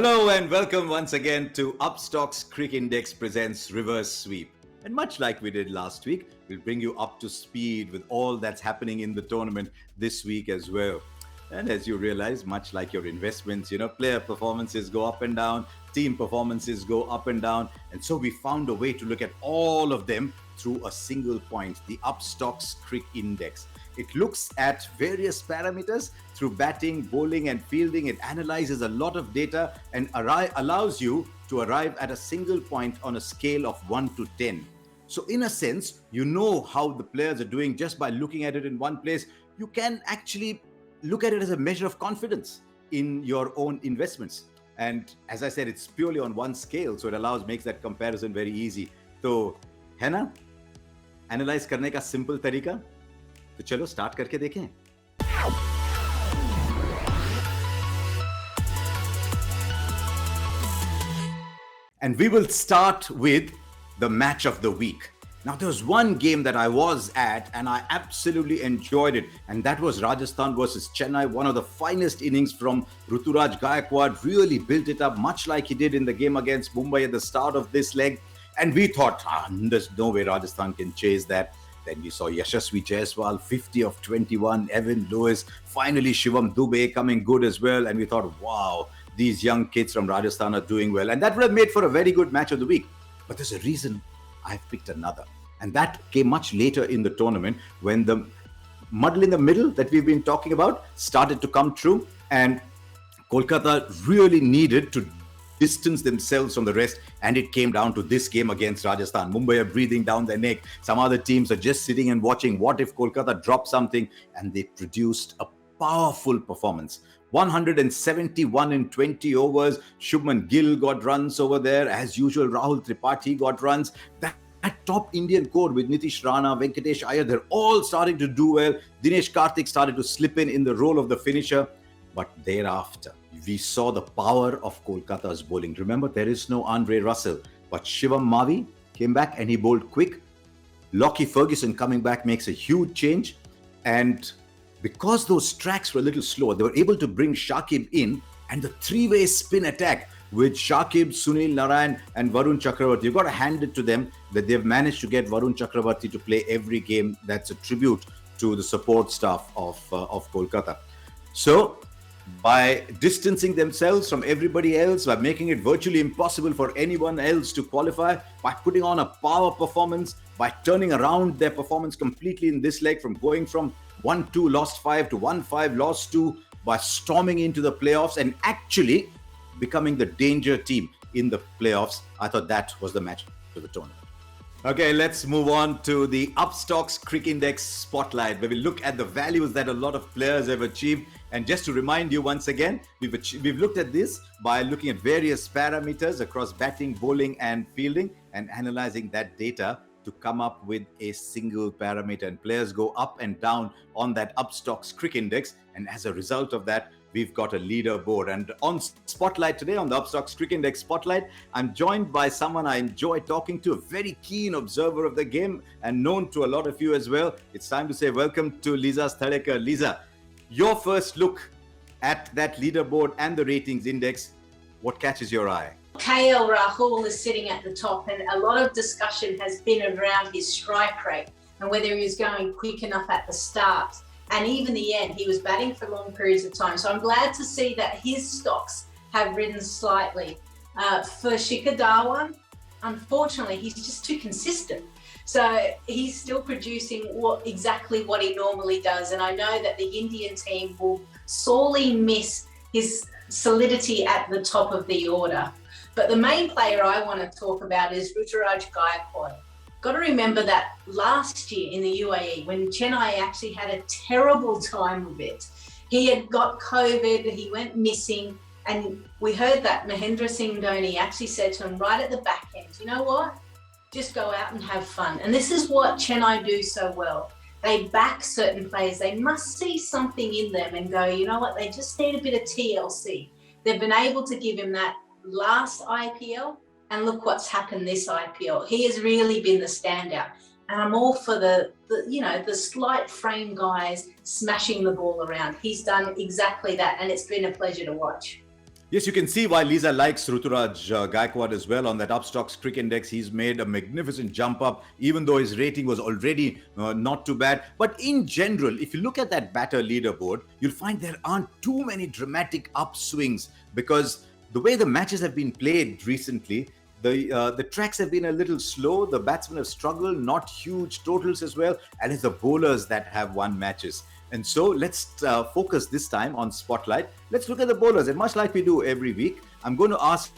Hello and welcome once again to Upstock's Cric Index presents Reverse Sweep. And much like we did last week, we'll bring you up to speed with all that's happening in the tournament this week as well. And as you realize, much like your investments, player performances go up and down, team performances go up and down. And so we found a way to look at all of them through a single point, the Upstock's Cric Index. It looks at various parameters through batting, bowling, and fielding. It analyzes a lot of data and allows you to arrive at a single point on a scale of 1 to 10. So in a sense, you know how the players are doing just by looking at it in one place. You can actually look at it as a measure of confidence in your own investments. And as I said, it's purely on one scale, so it makes that comparison very easy. So, है ना? Analyze करने का simple तरीका? तो चलो start करके देखें. And we will start with the match of the week. Now, there was one game that I was at and I absolutely enjoyed it. And that was Rajasthan versus Chennai. One of the finest innings from Ruturaj Gaikwad. Really built it up, much like he did in the game against Mumbai at the start of this leg. And we thought, there's no way Rajasthan can chase that. Then we saw Yashasvi Jaiswal, 50 of 21, Evan Lewis, finally Shivam Dubey coming good as well. And we thought, wow, these young kids from Rajasthan are doing well. And that would have made for a very good match of the week. But there's a reason I've picked another. And that came much later in the tournament when the muddle in the middle that we've been talking about started to come true. And Kolkata really needed to distance themselves from the rest, and it came down to this game against Rajasthan. Mumbai are breathing down their neck. Some other teams are just sitting and watching. What if Kolkata drop something? And they produced a powerful performance. 171 in 20 overs. Shubman Gill got runs over there. As usual, Rahul Tripathi got runs. That top Indian core with Nitish Rana, Venkatesh Iyer, they're all starting to do well. Dinesh Karthik started to slip in the role of the finisher. But thereafter, we saw the power of Kolkata's bowling. Remember, there is no Andre Russell. But Shivam Mavi came back and he bowled quick. Lockie Ferguson coming back makes a huge change. And because those tracks were a little slower, they were able to bring Shakib in, and the three-way spin attack with Shakib, Sunil Narayan and Varun Chakravarti. You've got to hand it to them that they've managed to get Varun Chakravarti to play every game. That's a tribute to the support staff of Kolkata. So, by distancing themselves from everybody else, by making it virtually impossible for anyone else to qualify, by putting on a power performance, by turning around their performance completely in this leg from going from 1-2 lost 5 to 1-5 lost 2, by storming into the playoffs and actually becoming the danger team in the playoffs. I thought that was the match of the tournament. Okay, let's move on to the Upstock's Cric Index Spotlight, where we look at the values that a lot of players have achieved. And just to remind you once again, we've looked at this by looking at various parameters across batting, bowling, and fielding, and analyzing that data to come up with a single parameter. And players go up and down on that Upstock's Cric Index. And as a result of that, we've got a leaderboard. And on Spotlight today, on the Upstock's Cric Index Spotlight, I'm joined by someone I enjoy talking to, a very keen observer of the game and known to a lot of you as well. It's time to say welcome to Lisa Sthalekar. Lisa, your first look at that leaderboard and the ratings index, what catches your eye? KL Rahul is sitting at the top, and a lot of discussion has been around his strike rate and whether he was going quick enough at the start. And even the end, he was batting for long periods of time. So I'm glad to see that his stocks have risen slightly. For Shikhar Dhawan, unfortunately, he's just too consistent. So he's still producing exactly what he normally does. And I know that the Indian team will sorely miss his solidity at the top of the order. But the main player I want to talk about is Ruturaj Gaikwad. Got to remember that last year in the UAE, when Chennai actually had a terrible time of it, he had got COVID, he went missing, and we heard that Mahendra Singh Dhoni actually said to him right at the back end, you know what, just go out and have fun. And this is what Chennai do so well. They back certain players. They must see something in them and go, you know what, they just need a bit of TLC. They've been able to give him that last IPL. And look what's happened this IPL. He has really been the standout. And I'm all for the slight frame guys smashing the ball around. He's done exactly that, and it's been a pleasure to watch. Yes, you can see why Lisa likes Ruturaj Gaikwad as well on that Upstox Cric Index. He's made a magnificent jump up, even though his rating was already not too bad. But in general, if you look at that batter leaderboard, you'll find there aren't too many dramatic upswings because the way the matches have been played recently, the tracks have been a little slow. The batsmen have struggled, not huge totals as well, and it's the bowlers that have won matches. And so let's focus this time on Spotlight. Let's look at the bowlers. And much like we do every week, I'm going to ask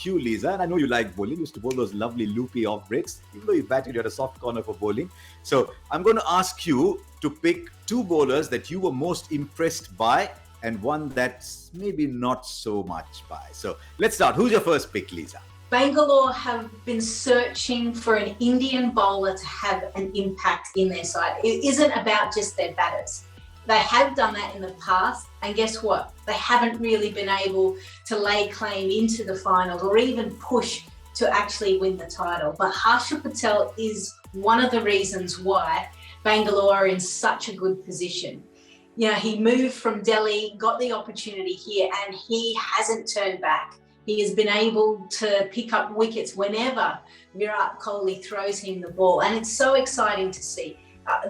you, Lisa, and I know you like bowling. You used to bowl those lovely loopy off breaks. Even though you batted, you had a soft corner for bowling. So I'm going to ask you to pick two bowlers that you were most impressed by and one that's maybe not so much by. So let's start. Who's your first pick, Lisa? Bangalore have been searching for an Indian bowler to have an impact in their side. It isn't about just their batters. They have done that in the past, and guess what? They haven't really been able to lay claim into the finals or even push to actually win the title. But Harsha Patel is one of the reasons why Bangalore are in such a good position. You know, he moved from Delhi, got the opportunity here, and he hasn't turned back. He has been able to pick up wickets whenever Virat Kohli throws him the ball. And it's so exciting to see.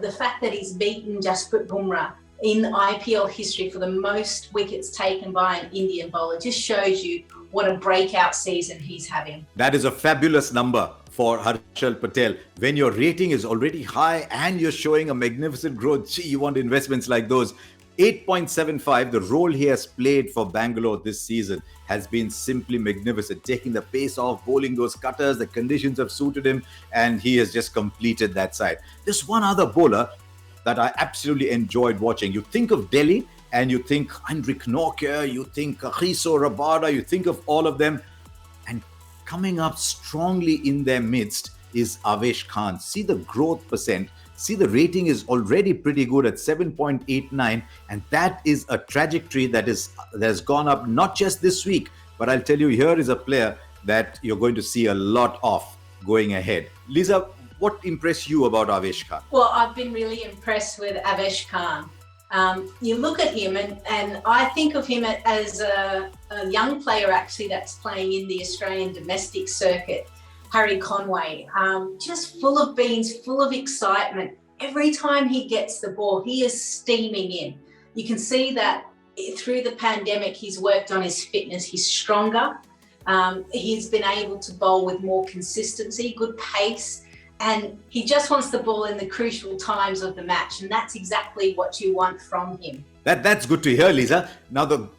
The fact that he's beaten Jasprit Bumrah in IPL history for the most wickets taken by an Indian bowler just shows you what a breakout season he's having. That is a fabulous number for Harshal Patel. When your rating is already high and you're showing a magnificent growth, gee, you want investments like those. 8.75, the role he has played for Bangalore this season has been simply magnificent. Taking the pace off, bowling those cutters, the conditions have suited him, and he has just completed that side. There's one other bowler that I absolutely enjoyed watching. You think of Delhi and you think Heinrich Nortje, you think Riso Rabada, you think of all of them, and coming up strongly in their midst is Avesh Khan. See the growth percent. See, the rating is already pretty good at 7.89, and that is a trajectory that has gone up not just this week, but I'll tell you, here is a player that you're going to see a lot of going ahead. Lisa, what impressed you about Avesh Khan? Well, I've been really impressed with Avesh Khan. You look at him and I think of him as a young player actually that's playing in the Australian domestic circuit. Harry Conway, just full of beans, full of excitement. Every time he gets the ball, he is steaming in. You can see that through the pandemic, he's worked on his fitness. He's stronger. He's been able to bowl with more consistency, good pace, and he just wants the ball in the crucial times of the match. And that's exactly what you want from him. That's good to hear, Lisa. Now,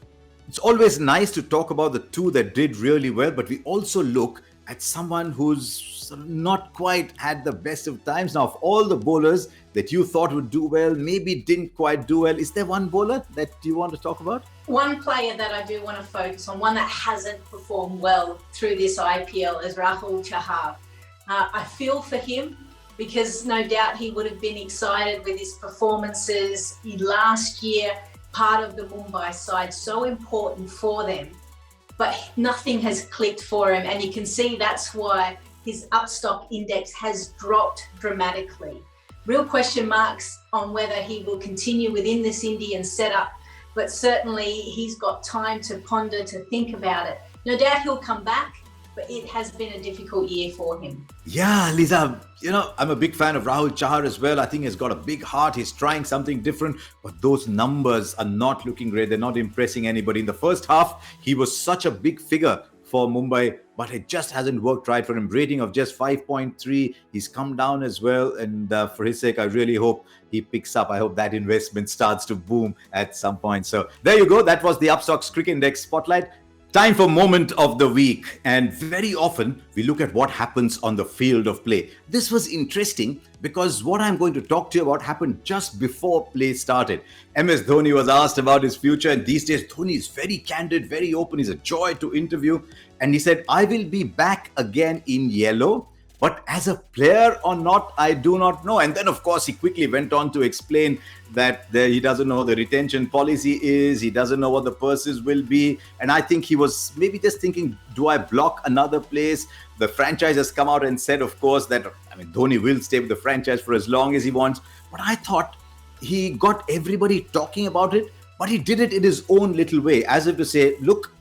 it's always nice to talk about the two that did really well, but we also look at someone who's not quite had the best of times. Now, of all the bowlers that you thought would do well, maybe didn't quite do well, is there one bowler that you want to talk about? One player that I do want to focus on, one that hasn't performed well through this IPL, is Rahul Chahar. I feel for him because no doubt he would have been excited with his performances last year, part of the Mumbai side, so important for them. But nothing has clicked for him, and you can see that's why his Upstock Index has dropped dramatically. Real question marks on whether he will continue within this Indian setup, but certainly he's got time to ponder, to think about it. No doubt he'll come back, but it has been a difficult year for him. Yeah, Lisa, I'm a big fan of Rahul Chahar as well. I think he's got a big heart. He's trying something different, but those numbers are not looking great. They're not impressing anybody. In the first half, he was such a big figure for Mumbai, but it just hasn't worked right for him. Rating of just 5.3. He's come down as well. And for his sake, I really hope he picks up. I hope that investment starts to boom at some point. So there you go. That was the Upstox Cric Index Spotlight. Time for moment of the week, and very often we look at what happens on the field of play. This was interesting because what I'm going to talk to you about happened just before play started. MS Dhoni was asked about his future, and these days Dhoni is very candid, very open. He's a joy to interview, and he said, "I will be back again in yellow, but as a player or not, I do not know." And then, of course, he quickly went on to explain that he doesn't know the retention policy is, he doesn't know what the purses will be. And I think he was maybe just thinking, do I block another place? The franchise has come out and said, of course, that Dhoni will stay with the franchise for as long as he wants. But I thought he got everybody talking about it, but he did it in his own little way, as if to say, look,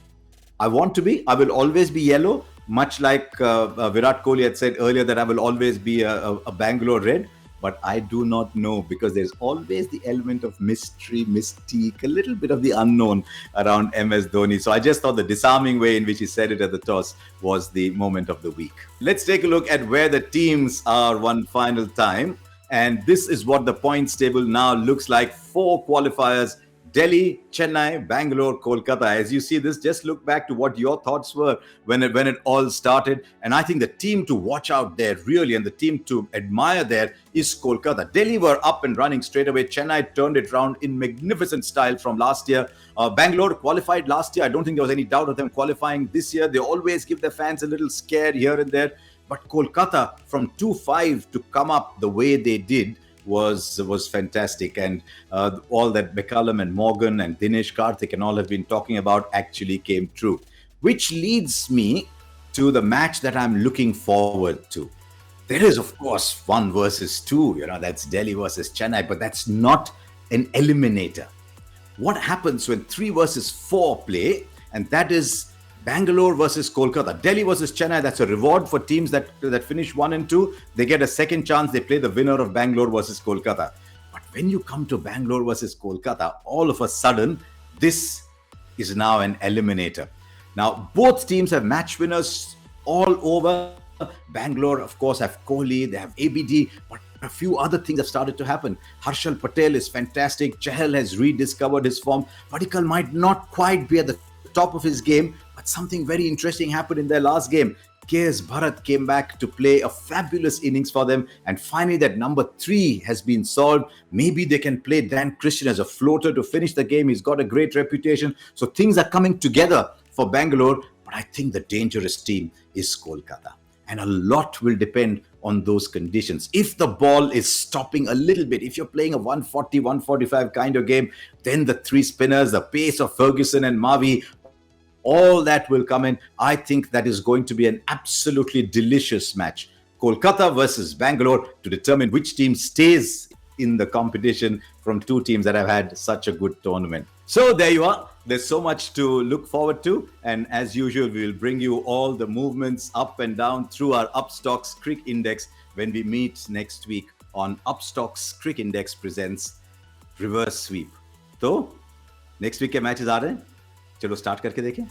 I want to be. I will always be yellow, much like Virat Kohli had said earlier that I will always be a Bangalore Red. But I do not know, because there's always the element of mystery, mystique, a little bit of the unknown around MS Dhoni. So I just thought the disarming way in which he said it at the toss was the moment of the week. Let's take a look at where the teams are one final time. And this is what the points table now looks like. 4 qualifiers: Delhi, Chennai, Bangalore, Kolkata. As you see this, just look back to what your thoughts were when it all started. And I think the team to watch out there, really, and the team to admire there is Kolkata. Delhi were up and running straight away. Chennai turned it around in magnificent style from last year. Bangalore qualified last year. I don't think there was any doubt of them qualifying this year. They always give their fans a little scare here and there. But Kolkata, from 2-5 to come up the way they did, was fantastic. And all that McCullum and Morgan and Dinesh Karthik and all have been talking about actually came true. Which leads me to the match that I'm looking forward to. There is, of course, 1 versus 2, that's Delhi versus Chennai, but that's not an eliminator. What happens when 3 versus 4 play, and that is Bangalore versus Kolkata. Delhi versus Chennai, that's a reward for teams that finish 1 and 2. They get a second chance. They play the winner of Bangalore versus Kolkata. But when you come to Bangalore versus Kolkata, all of a sudden, this is now an eliminator. Now, both teams have match winners all over. Bangalore, of course, have Kohli, they have ABD, but a few other things have started to happen. Harshal Patel is fantastic. Chahal has rediscovered his form. Padikkal might not quite be at the top of his game, but something very interesting happened in their last game. KS Bharat came back to play a fabulous innings for them, and finally that number 3 has been solved. Maybe they can play Dan Christian as a floater to finish the game. He's got a great reputation. So things are coming together for Bangalore, but I think the dangerous team is Kolkata. And a lot will depend on those conditions. If the ball is stopping a little bit, if you're playing a 140, 145 kind of game, then the 3 spinners, the pace of Ferguson and Mavi, all that will come in. I think that is going to be an absolutely delicious match. Kolkata versus Bangalore, to determine which team stays in the competition from 2 teams that have had such a good tournament. So there you are. There's so much to look forward to. And as usual, we will bring you all the movements up and down through our Upstocks Cric Index when we meet next week on Upstocks Cric Index presents Reverse Sweep. तो next week के matches आ रहे हैं. चलो start करके देखें.